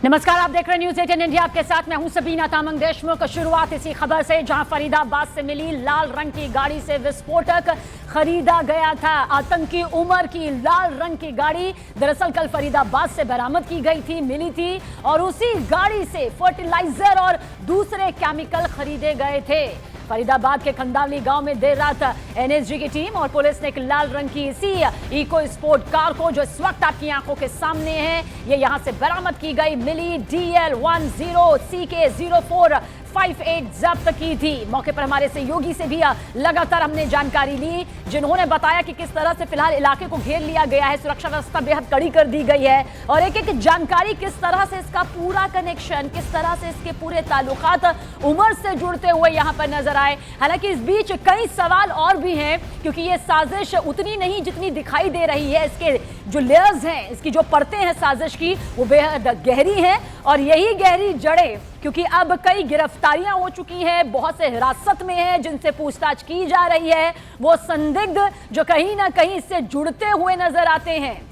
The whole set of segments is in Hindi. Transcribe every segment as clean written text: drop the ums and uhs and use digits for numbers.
नमस्कार, आप देख रहे हैं न्यूज़ 18 इंडिया। आपके साथ मैं हूं सबीना तामंग देशमुख। शुरुआत इसी खबर से, जहां फरीदाबाद से मिली लाल रंग की गाड़ी से विस्फोटक खरीदा गया था। आतंकी उमर की लाल रंग की गाड़ी दरअसल कल फरीदाबाद से बरामद की गई थी, मिली थी, और उसी गाड़ी से फर्टिलाइजर और दूसरे केमिकल खरीदे गए थे। फरीदाबाद के खंडावली गांव में देर रात एनएसजी की टीम और पुलिस ने एक लाल रंग की इसी इको स्पोर्ट कार को, जो इस वक्त आपकी आंखों के सामने है, ये यहां से बरामद की गई, मिली DL10CK0458 जब्त की थी। मौके पर हमारे सहयोगी से भी लगातार हमने जानकारी ली, जिन्होंने बताया कि किस तरह से फिलहाल इलाके को घेर लिया गया है, सुरक्षा व्यवस्था बेहद कड़ी कर दी गई है, और एक एक जानकारी किस तरह से इसका पूरा कनेक्शन, किस तरह से इसके पूरे ताल्लुकात उमर से जुड़ते हुए यहां पर नजर आए। हालांकि इस बीच कई सवाल और भी हैं, क्योंकि ये साजिश उतनी नहीं जितनी दिखाई दे रही है। इसके जो लेयर्स हैं, इसकी जो परतें हैं साजिश की, वो बेहद गहरी हैं, और यही गहरी जड़ें, क्योंकि अब कई गिरफ्तारियां हो चुकी हैं, बहुत से हिरासत में हैं जिनसे पूछताछ की जा रही है, वो संदिग्ध जो कहीं ना कहीं इससे जुड़ते हुए नजर आते हैं।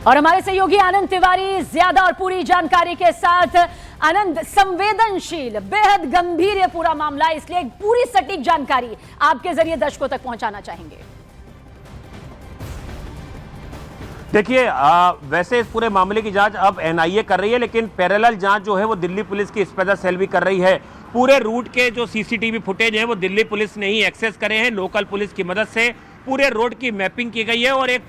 और हमारे सहयोगी आनंद तिवारी ज्यादा और पूरी जानकारी के साथ। आनंद, संवेदनशील, बेहद गंभीर ये पूरा मामला, इसलिए पूरी सटीक जानकारी आपके जरिए दर्शकों तक पहुंचाना चाहेंगे। देखिए, वैसे इस पूरे मामले की जांच अब एनआईए कर रही है, लेकिन पैरेलल जांच जो है वो दिल्ली पुलिस की स्पेशल सेल भी कर रही है। पूरे रूट के जो सीसीटीवी फुटेज है वो दिल्ली पुलिस ने ही एक्सेस करे हैं। लोकल पुलिस की मदद से पूरे रोड की मैपिंग की गई है, और एक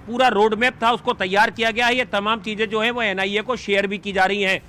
पूरा रोड मैप था उसको तैयार किया गया है। ये तमाम चीजें जो है वो एनआईए को शेयर भी की जा रही हैं।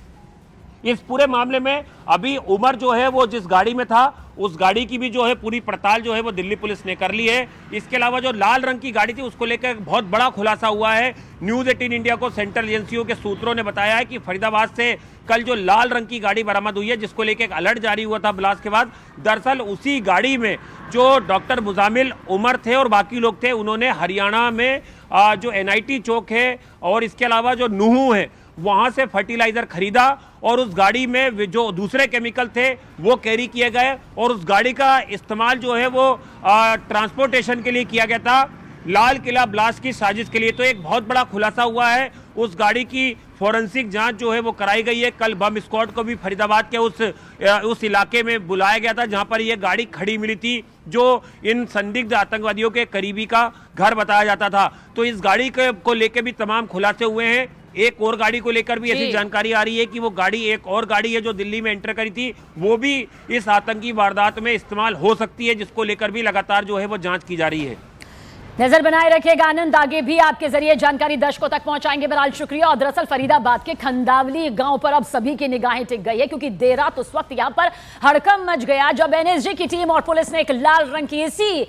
इस पूरे मामले में अभी उमर जो है वो जिस गाड़ी में था, उस गाड़ी की भी जो है पूरी पड़ताल जो है वो दिल्ली पुलिस ने कर ली है। इसके अलावा जो लाल रंग की गाड़ी थी उसको लेकर एक बहुत बड़ा खुलासा हुआ है। न्यूज़ 18 इंडिया को सेंट्रल एजेंसियों के सूत्रों ने बताया है कि फरीदाबाद से कल जो लाल रंग की गाड़ी बरामद हुई है, जिसको लेकर एक अलर्ट जारी हुआ था ब्लास्ट के बाद, दरअसल उसी गाड़ी में जो डॉक्टर मुजामिल उमर थे और बाकी लोग थे, उन्होंने हरियाणा में जो एनआईटी चौक है और इसके अलावा जो नूहू है वहां से फर्टिलाइजर खरीदा, और उस गाड़ी में जो दूसरे केमिकल थे वो कैरी किए गए, और उस गाड़ी का इस्तेमाल जो है वो ट्रांसपोर्टेशन के लिए किया गया था, लाल किला ब्लास्ट की साजिश के लिए। तो एक बहुत बड़ा खुलासा हुआ है। उस गाड़ी की फॉरेंसिक जांच जो है वो कराई गई है। कल बम स्क्वाड को भी फरीदाबाद के उस इलाके में बुलाया गया था जहां पर ये गाड़ी खड़ी मिली थी, जो इन संदिग्ध आतंकवादियों के करीबी का घर बताया जाता था। तो इस गाड़ी को लेकर भी तमाम खुलासे हुए हैं। एक और गाड़ी को लेकर भी ऐसी जानकारी आ रही है कि वो गाड़ी, एक और गाड़ी है जो दिल्ली में एंटर करी थी, वो भी इस आतंकी वारदात में इस्तेमाल हो सकती है, जिसको लेकर भी लगातार जो है वो जांच की जा रही है। नजर बनाए रखिएगा आनंद, आगे भी आपके जरिए जानकारी दर्शकों तक पहुंचाएंगे। बहरहाल शुक्रिया। और दरअसल फरीदाबाद के खंडावली गांव पर अब सभी की निगाहें टिक गई है, क्योंकि देर रात उस वक्त यहां पर हड़कंप मच गया जब एनएसजी की टीम और पुलिस ने एक लाल रंग की इसी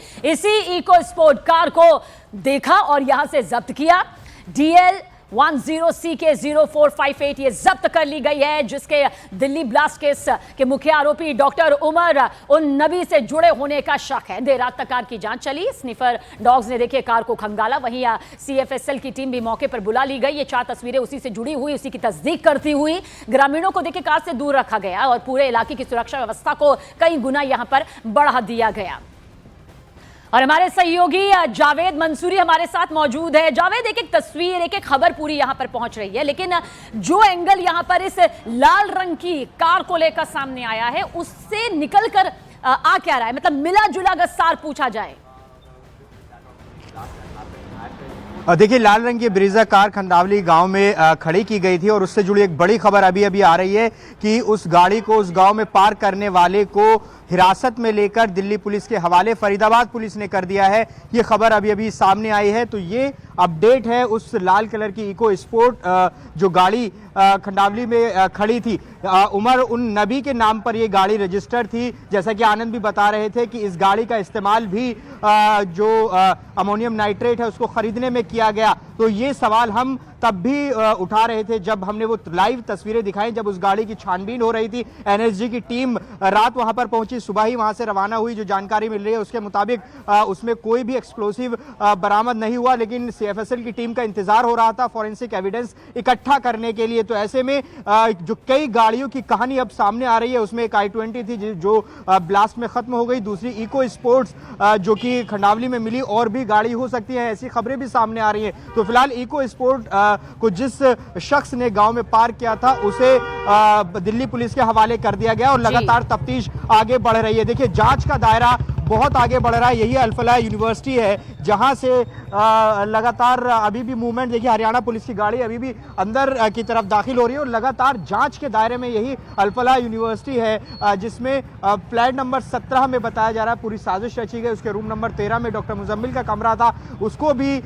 इको स्पोर्ट कार को देखा और यहां से जब्त किया। DL10CK0458 ये जब्त कर ली गई है, जिसके दिल्ली ब्लास्ट केस के मुख्य आरोपी डॉक्टर उमर उन नबी से जुड़े होने का शक है। देर रात तक कार की जांच चली। स्निफर डॉग्स ने देखिए कार को खंगाला, वहीं CFSL की टीम भी मौके पर बुला ली गई। ये 4 तस्वीरें उसी से जुड़ी हुई, उसी की तस्दीक करती हुई ग्रामीणों को देखिए कार से दूर रखा गया, और पूरे इलाके की सुरक्षा व्यवस्था को कई गुना यहां पर बढ़ा दिया गया। और हमारे सहयोगी जावेद मंसूरी हमारे साथ मौजूद है। जावेद, एक एक तस्वीर, एक एक खबर पूरी यहां पर पहुंच रही है, लेकिन जो एंगल यहां पर इस लाल रंग की कार को लेकर सामने आया है, उससे निकलकर आ क्या रहा है? मतलब मिला जुला अगर सार पूछा जाए। देखिए, लाल रंग की ब्रीजा कार खंडावली गांव में खड़ी की गई थी, और उससे जुड़ी एक बड़ी खबर अभी आ रही है कि उस गाड़ी को उस गांव में पार्क करने वाले को हिरासत में लेकर दिल्ली पुलिस के हवाले फरीदाबाद पुलिस ने कर दिया है। ये खबर अभी सामने आई है। तो ये अपडेट है उस लाल कलर की इको स्पोर्ट जो गाड़ी खंडावली में खड़ी थी। उमर उन नबी के नाम पर ये गाड़ी रजिस्टर्ड थी। जैसा कि आनंद भी बता रहे थे कि इस गाड़ी का इस्तेमाल भी जो अमोनियम नाइट्रेट है उसको खरीदने में किया गया। तो ये सवाल हम तब भी उठा रहे थे जब हमने वो लाइव तस्वीरें दिखाई, जब उस गाड़ी की छानबीन हो रही थी। एनएसजी की टीम रात वहां पर पहुंची, सुबह ही वहां से रवाना हुई। जो जानकारी मिल रही है उसके मुताबिक उसमें कोई भी एक्सप्लोसिव बरामद नहीं हुआ, लेकिन सीएफएसएल की टीम का इंतजार हो रहा था फॉरेंसिक एविडेंस इकट्ठा करने के लिए। तो ऐसे में जो कई गाड़ियों की कहानी अब सामने आ रही है, उसमें एक i20 थी जो ब्लास्ट में खत्म हो गई, दूसरी इको स्पोर्ट्स जो कि खंडावली में मिली, और भी गाड़ी हो सकती है, ऐसी खबरें भी सामने आ रही हैं। तो फिलहाल इको स्पोर्ट को जिस शख्स ने गांव में पार्क किया था उसे दिल्ली पुलिस के हवाले कर दिया गया और लगातार तफ्तीश आगे बढ़ रही है। देखिए, जांच का दायरा बहुत आगे बढ़ रहा है। यही अल-फलाह यूनिवर्सिटी है जहां से लगातार अभी भी मूवमेंट, देखिए हरियाणा पुलिस की गाड़ी अभी भी अंदर की तरफ दाखिल हो रही है और लगातार जांच के दायरे में यही अल-फलाह यूनिवर्सिटी है जिसमें फ्लैट नंबर 17 में बताया जा रहा है पूरी साजिश रची गई। उसके रूम नंबर 13 में डॉक्टर मुजम्मिल का कमरा था, उसको भी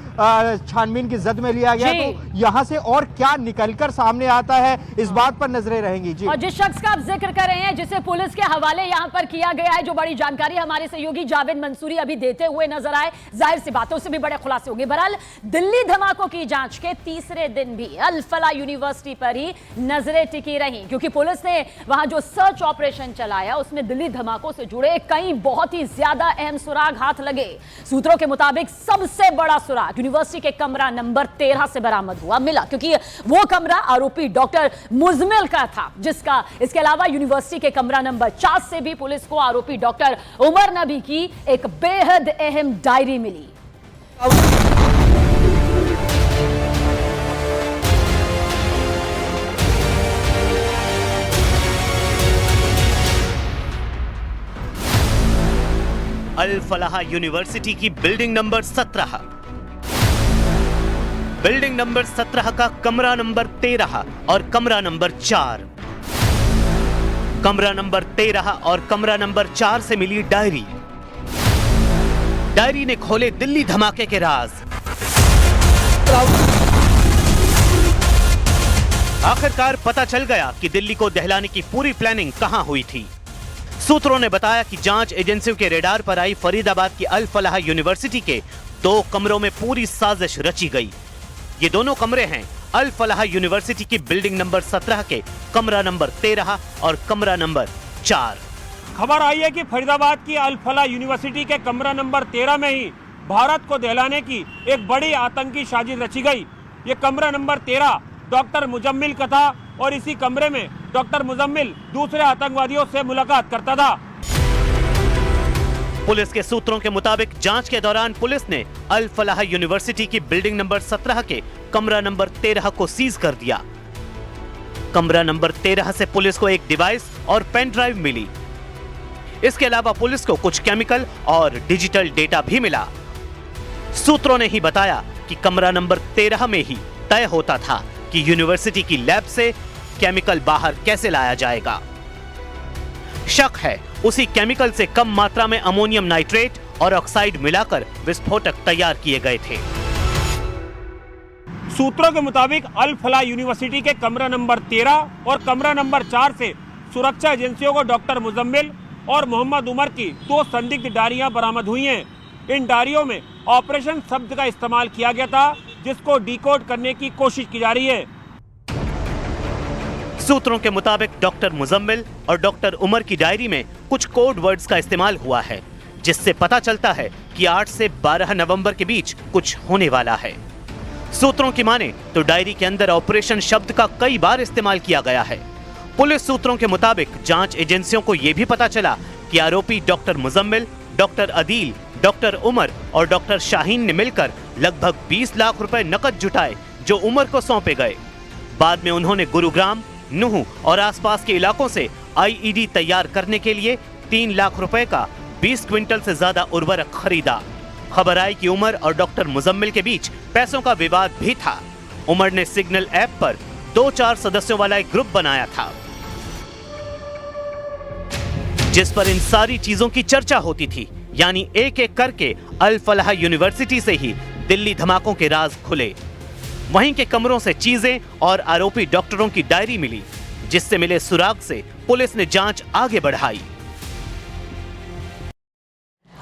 छानबीन की जद में लिया गया। तो यहां से और क्या निकलकर सामने आता है, इस बात पर नजरें रहेंगी। जी, और जिस शख्स का आप जिक्र कर रहे हैं, जिसे पुलिस के हवाले यहां पर किया गया है, जो बड़ी जानकारी हमारे सहयोगी जावेद मंसूरी अभी देते हुए नजर आए, जाहिर सी बातों से भी बड़े खुलासे होंगे। बहरहाल, दिल्ली धमाकों की जांच के तीसरे दिन भी अल-फलाह यूनिवर्सिटी पर ही नजरें टिकी रही, क्योंकि पुलिस ने वहां जो सर्च ऑपरेशन चलाया उसमें दिल्ली धमाकों से जुड़े कई बहुत ही ज्यादा अहम सुराग हाथ लगे। सूत्रों के मुताबिक सबसे बड़ा सुराग यूनिवर्सिटी के कमरा नंबर 13 से बरामद हुआ, मिला, क्योंकि वो कमरा आरोपी डॉक्टर मुजम्मिल का था, जिसका इसके अलावा यूनिवर्सिटी के कमरा नंबर 4 से भी पुलिस को आरोपी डॉक्टर उमर नबी की एक बेहद अहम डायरी मिली। अल-फलाह यूनिवर्सिटी की बिल्डिंग नंबर 17, बिल्डिंग नंबर 17 का कमरा नंबर 13 और कमरा नंबर 4, कमरा नंबर 13 और कमरा नंबर 4 से मिली डायरी। डायरी ने खोले दिल्ली धमाके के राज। आखिरकार पता चल गया कि दिल्ली को दहलाने की पूरी प्लानिंग कहां हुई थी। सूत्रों ने बताया कि जांच एजेंसियों के रेडार पर आई फरीदाबाद की अल-फलाह यूनिवर्सिटी के 2 कमरों में पूरी साजिश रची गई। ये दोनों कमरे हैं अल-फलाह यूनिवर्सिटी की बिल्डिंग नंबर 17 के कमरा नंबर 13 और कमरा नंबर 4। खबर आई है कि फरीदाबाद की अल-फलाह यूनिवर्सिटी के कमरा नंबर 13 में ही भारत को दहलाने की एक बड़ी आतंकी साजिश रची गई। ये कमरा नंबर 13 डॉक्टर मुजम्मिल का था और इसी कमरे में डॉक्टर मुजम्मिल दूसरे आतंकवादियों से मुलाकात करता था। पुलिस के सूत्रों के मुताबिक जांच के दौरान पुलिस ने अल-फलाह यूनिवर्सिटी की बिल्डिंग नंबर 17 के कमरा नंबर 13 को सीज कर दिया। कमरा नंबर 13 से पुलिस को एक डिवाइस और पेन ड्राइव मिली। इसके अलावा पुलिस को कुछ केमिकल और डिजिटल डेटा भी मिला। सूत्रों ने ही बताया कि कमरा नंबर 13 में ही तय होता था कि यूनिवर्सिटी की लैब से केमिकल बाहर कैसे लाया जाएगा। शक है उसी केमिकल से कम मात्रा में अमोनियम नाइट्रेट और ऑक्साइड मिलाकर विस्फोटक तैयार किए गए थे। सूत्रों के मुताबिक अल-फलाह यूनिवर्सिटी के कमरा नंबर 13 और कमरा नंबर 4 से सुरक्षा एजेंसियों को डॉक्टर मुजम्मिल और मोहम्मद उमर की 2 संदिग्ध डायरियां बरामद हुई हैं। इन डायरियों में ऑपरेशन शब्द का इस्तेमाल किया गया था, जिसको डिकोड करने की कोशिश की जा रही है। सूत्रों के मुताबिक डॉक्टर मुजम्मिल और डॉक्टर उमर की डायरी में कुछ कोड वर्ड्स का इस्तेमाल हुआ है, जिससे पता चलता है कि 8 से 12 नवंबर के बीच कुछ होने वाला है। सूत्रों की माने तो डायरी के अंदर ऑपरेशन शब्द का कई बार इस्तेमाल किया गया है। पुलिस सूत्रों के मुताबिक जांच एजेंसियों को यह भी पता चला कि आरोपी doctor Muzammil, doctor Adeel, doctor Umar और डॉक्टर शाहीन ने मिलकर लगभग 20 लाख रुपए नकद जुटाए, जो उमर को सौंपे गए। बाद में उन्होंने गुरुग्राम, नूह और आसपास के इलाकों से आईईडी तैयार करने के लिए 3 लाख रुपए का 20 क्विंटल से ज्यादा उर्वरक खरीदा। खबर आई कि उमर और डॉक्टर मुजम्मिल के बीच पैसों का विवाद भी था। उमर ने सिग्नल ऐप पर 2-4 सदस्यों वाला एक ग्रुप बनाया था, जिस पर इन सारी चीजों की चर्चा होती थी। यानी एक एक करके अल-फलाह यूनिवर्सिटी से ही दिल्ली धमाकों के राज खुले। वहीं के कमरों से चीजें और आरोपी डॉक्टरों की डायरी मिली, जिससे मिले सुराग से पुलिस ने जांच आगे बढ़ाई।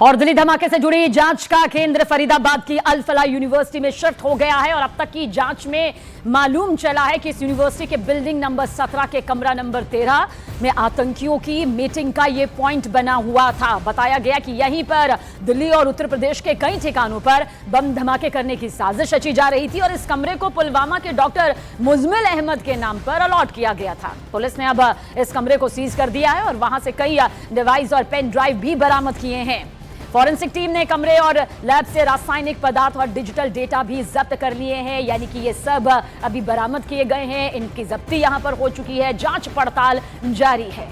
और दिल्ली धमाके से जुड़ी जांच का केंद्र फरीदाबाद की अल फलाह यूनिवर्सिटी में शिफ्ट हो गया है और अब तक की जांच में मालूम चला है कि इस यूनिवर्सिटी के बिल्डिंग नंबर 17 के कमरा नंबर 13 में आतंकियों की मीटिंग का ये पॉइंट बना हुआ था। बताया गया कि यहीं पर दिल्ली और उत्तर प्रदेश के कई ठिकानों पर बम धमाके करने की साजिश रची जा रही थी और इस कमरे को पुलवामा के डॉक्टर मुजम्मिल अहमद के नाम पर अलॉट किया गया था। पुलिस ने अब इस कमरे को सीज कर दिया है और वहां से कई डिवाइस और पेन ड्राइव भी बरामद किए हैं। फॉरेंसिक टीम ने कमरे और लैब से रासायनिक पदार्थ और डिजिटल डेटा भी जब्त कर लिए हैं, यानी कि ये सब अभी बरामद किए गए हैं। इनकी जब्ती यहां पर हो चुकी है, जांच पड़ताल जारी है।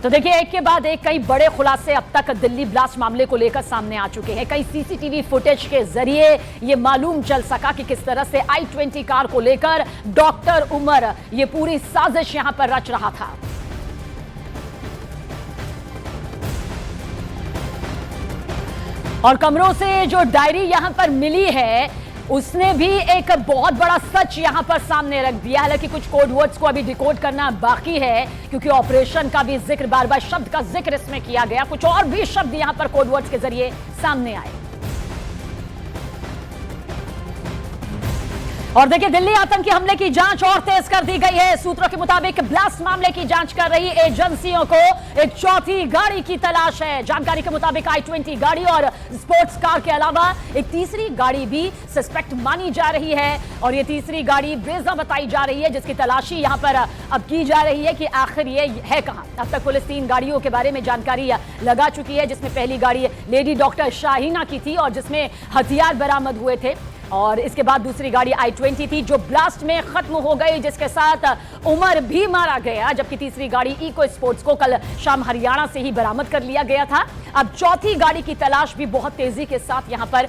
तो देखिए, एक के बाद एक कई बड़े खुलासे अब तक दिल्ली ब्लास्ट मामले को लेकर सामने आ चुके हैं। कई सीसीटीवी फुटेज के जरिए ये मालूम चल सका कि किस तरह से I-20 कार को लेकर डॉक्टर उमर ये पूरी साजिश यहां पर रच रहा था। और कमरों से जो डायरी यहां पर मिली है उसने भी एक बहुत बड़ा सच यहां पर सामने रख दिया। हालांकि कुछ कोड वर्ड्स को अभी डिकोड करना बाकी है, क्योंकि ऑपरेशन का भी जिक्र, बार बार शब्द का जिक्र इसमें किया गया। कुछ और भी शब्द यहां पर कोड वर्ड्स के जरिए सामने आए। और देखिए, दिल्ली आतंकी हमले की जांच और तेज कर दी गई है। सूत्रों के मुताबिक ब्लास्ट मामले की जांच कर रही एजेंसियों को एक चौथी गाड़ी की तलाश है। जानकारी के मुताबिक I-20 गाड़ी और स्पोर्ट्स कार के अलावा एक तीसरी गाड़ी भी सस्पेक्ट मानी जा रही है और ये तीसरी गाड़ी ब्रेजा बताई जा रही है, जिसकी तलाशी यहां पर अब की जा रही है कि आखिर ये है कहां। अब तक पुलिस 3 गाड़ियों के बारे में जानकारी लगा चुकी है, जिसमें पहली गाड़ी लेडी डॉक्टर शाहीना की थी और जिसमें हथियार बरामद हुए थे, और इसके बाद दूसरी गाड़ी I-20 थी जो ब्लास्ट में खत्म हो गई, जिसके साथ उमर भी मारा गया। जबकि तीसरी गाड़ी इको स्पोर्ट्स को कल शाम हरियाणा से ही बरामद कर लिया गया था। अब चौथी गाड़ी की तलाश भी बहुत तेजी के साथ यहां पर